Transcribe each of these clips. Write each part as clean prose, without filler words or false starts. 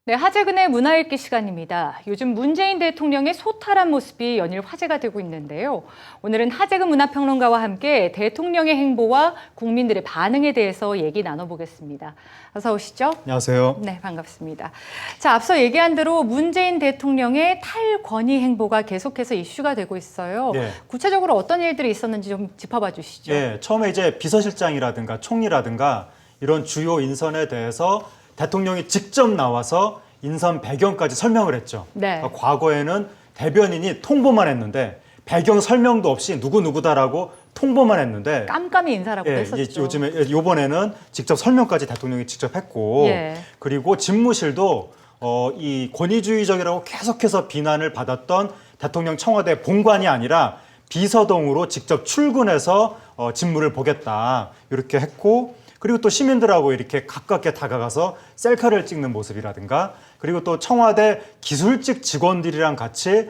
네, 하재근의 문화읽기 시간입니다. 요즘 문재인 대통령의 소탈한 모습이 연일 화제가 되고 있는데요. 오늘은 하재근 문화평론가와 함께 대통령의 행보와 국민들의 반응에 대해서 얘기 나눠보겠습니다. 어서 오시죠. 안녕하세요. 네, 반갑습니다. 자, 앞서 얘기한 대로 문재인 대통령의 탈권위 행보가 계속해서 이슈가 되고 있어요. 네. 구체적으로 어떤 일들이 있었는지 좀 짚어봐 주시죠. 네, 처음에 이제 비서실장이라든가 총리라든가 이런 주요 인선에 대해서 대통령이 직접 나와서 인선 배경까지 설명을 했죠. 네. 그러니까 과거에는 대변인이 통보만 했는데 배경 설명도 없이 누구누구다라고 통보만 했는데 깜깜이 인사라고 예, 했었죠. 요번에는 직접 설명까지 대통령이 직접 했고 예. 그리고 집무실도 이 권위주의적이라고 계속해서 비난을 받았던 대통령 청와대 본관이 아니라 비서동으로 직접 출근해서 직무를 보겠다 이렇게 했고 그리고 또 시민들하고 이렇게 가깝게 다가가서 셀카를 찍는 모습이라든가 그리고 또 청와대 기술직 직원들이랑 같이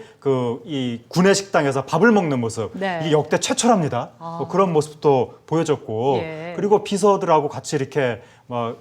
이 구내식당에서 밥을 먹는 모습 네. 이게 역대 최초랍니다. 그런 모습도 보여줬고 예. 그리고 비서들하고 같이 이렇게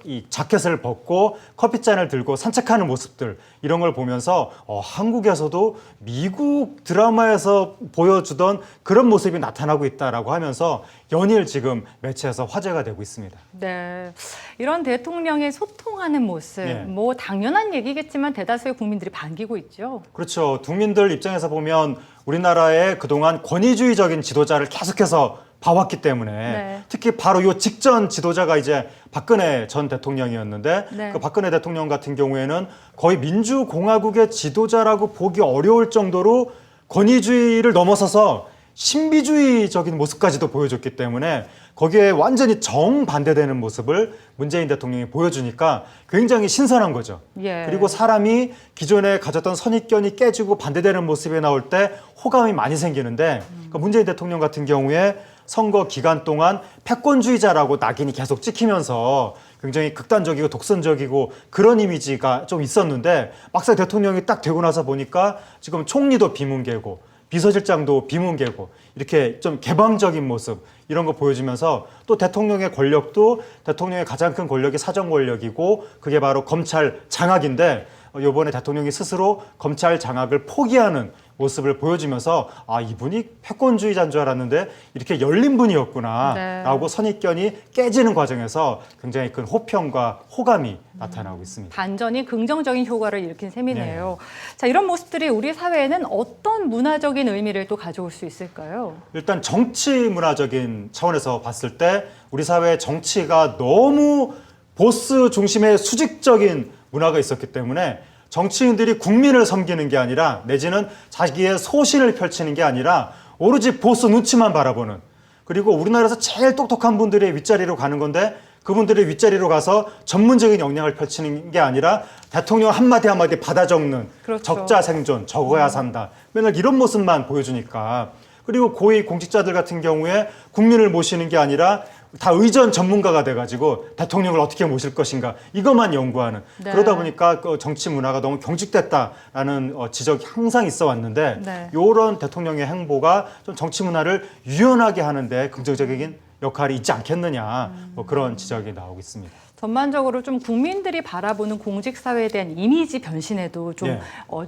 이 자켓을 벗고 커피잔을 들고 산책하는 모습들 이런 걸 보면서 한국에서도 미국 드라마에서 보여주던 그런 모습이 나타나고 있다라고 하면서 연일 지금 매체에서 화제가 되고 있습니다. 네, 이런 대통령의 소통하는 모습, 네. 뭐 당연한 얘기겠지만 대다수의 국민들이 반기고 있죠. 그렇죠. 국민들 입장에서 보면 우리나라의 그동안 권위주의적인 지도자를 계속해서 봐왔기 때문에 네. 특히 바로 요 직전 지도자가 이제 박근혜 전 대통령이었는데 네. 그 박근혜 대통령 같은 경우에는 거의 민주공화국의 지도자라고 보기 어려울 정도로 권위주의를 넘어서서 신비주의적인 모습까지도 보여줬기 때문에 거기에 완전히 정반대되는 모습을 문재인 대통령이 보여주니까 굉장히 신선한 거죠. 예. 그리고 사람이 기존에 가졌던 선입견이 깨지고 반대되는 모습에 나올 때 호감이 많이 생기는데 그러니까 문재인 대통령 같은 경우에 선거 기간 동안 패권주의자라고 낙인이 계속 찍히면서 굉장히 극단적이고 독선적이고 그런 이미지가 좀 있었는데 막상 대통령이 딱 되고 나서 보니까 지금 총리도 비문계고 비서실장도 비문계고 이렇게 좀 개방적인 모습 이런 거 보여주면서 또 대통령의 권력도 대통령의 가장 큰 권력이 사정 권력이고 그게 바로 검찰 장악인데 이번에 대통령이 스스로 검찰 장악을 포기하는 모습을 보여주면서 아 이분이 패권주의자인 줄 알았는데 이렇게 열린 분이었구나 네. 라고 선입견이 깨지는 과정에서 굉장히 큰 호평과 호감이 나타나고 있습니다. 반전이 긍정적인 효과를 일으킨 셈이네요. 자, 이런 모습들이 우리 사회에는 어떤 문화적인 의미를 또 가져올 수 있을까요? 일단 정치 문화적인 차원에서 봤을 때 우리 사회의 정치가 너무 보스 중심의 수직적인 문화가 있었기 때문에 정치인들이 국민을 섬기는 게 아니라 내지는 자기의 소신을 펼치는 게 아니라 오로지 보스 눈치만 바라보는 그리고 우리나라에서 제일 똑똑한 분들이 윗자리로 가는 건데 그분들이 윗자리로 가서 전문적인 역량을 펼치는 게 아니라 대통령 한마디 한마디 받아 적는 그렇죠. 적자 생존, 적어야 산다. 맨날 이런 모습만 보여주니까 그리고 고위 공직자들 같은 경우에 국민을 모시는 게 아니라 다 의전 전문가가 돼가지고 대통령을 어떻게 모실 것인가 이것만 연구하는 네. 그러다 보니까 그 정치 문화가 너무 경직됐다라는 지적이 항상 있어 왔는데 네. 이런 대통령의 행보가 좀 정치 문화를 유연하게 하는데 긍정적인 역할이 있지 않겠느냐 뭐 그런 지적이 나오고 있습니다. 전반적으로 좀 국민들이 바라보는 공직사회에 대한 이미지 변신에도 좀 네.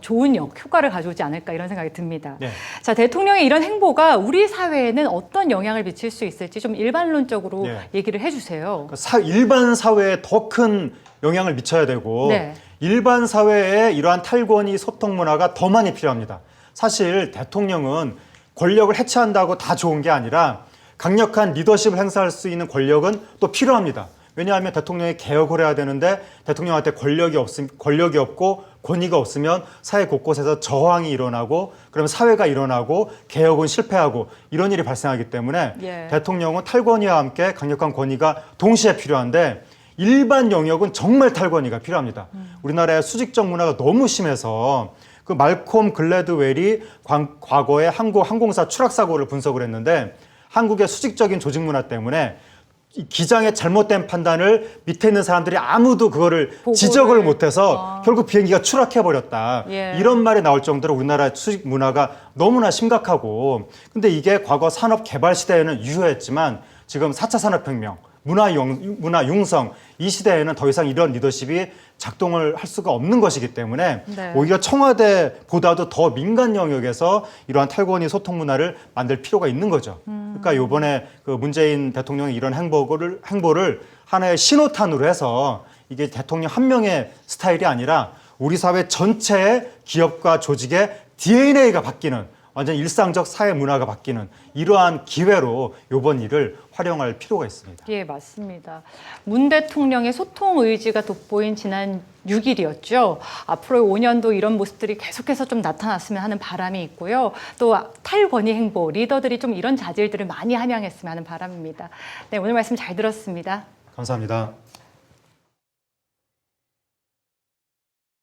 좋은 효과를 가져오지 않을까 이런 생각이 듭니다. 네. 자, 대통령의 이런 행보가 우리 사회에는 어떤 영향을 미칠 수 있을지 좀 일반론적으로 네. 얘기를 해주세요. 일반 사회에 더 큰 영향을 미쳐야 되고 네. 일반 사회에 이러한 탈권위 소통 문화가 더 많이 필요합니다. 사실 대통령은 권력을 해체한다고 다 좋은 게 아니라 강력한 리더십을 행사할 수 있는 권력은 또 필요합니다. 왜냐하면 대통령이 개혁을 해야 되는데 대통령한테 권력이 없고 권위가 없으면 사회 곳곳에서 저항이 일어나고 그러면 사회가 일어나고 개혁은 실패하고 이런 일이 발생하기 때문에 예. 대통령은 탈권위와 함께 강력한 권위가 동시에 필요한데 일반 영역은 정말 탈권위가 필요합니다. 우리나라의 수직적 문화가 너무 심해서 그 말콤 글래드웰이 과거에 한국 항공사 추락 사고를 분석을 했는데 한국의 수직적인 조직 문화 때문에 기장의 잘못된 판단을 밑에 있는 사람들이 아무도 그거를 지적을 못해서 결국 비행기가 추락해버렸다. 예. 이런 말이 나올 정도로 우리나라의 수직 문화가 너무나 심각하고 근데 이게 과거 산업 개발 시대에는 유효했지만 지금 4차 산업혁명, 문화 융성 이 시대에는 더 이상 이런 리더십이 작동을 할 수가 없는 것이기 때문에 네. 오히려 청와대보다도 더 민간 영역에서 이러한 탈권위 소통 문화를 만들 필요가 있는 거죠. 그러니까 이번에 그 문재인 대통령의 이런 행보를 하나의 신호탄으로 해서 이게 대통령 한 명의 스타일이 아니라 우리 사회 전체의 기업과 조직의 DNA가 바뀌는 완전 일상적 사회 문화가 바뀌는 이러한 기회로 이번 일을 활용할 필요가 있습니다. 예, 맞습니다. 문 대통령의 소통 의지가 돋보인 지난 6일이었죠. 앞으로 5년도 이런 모습들이 계속해서 좀 나타났으면 하는 바람이 있고요. 또 탈권위 행보, 리더들이 좀 이런 자질들을 많이 함양했으면 하는 바람입니다. 네, 오늘 말씀 잘 들었습니다. 감사합니다.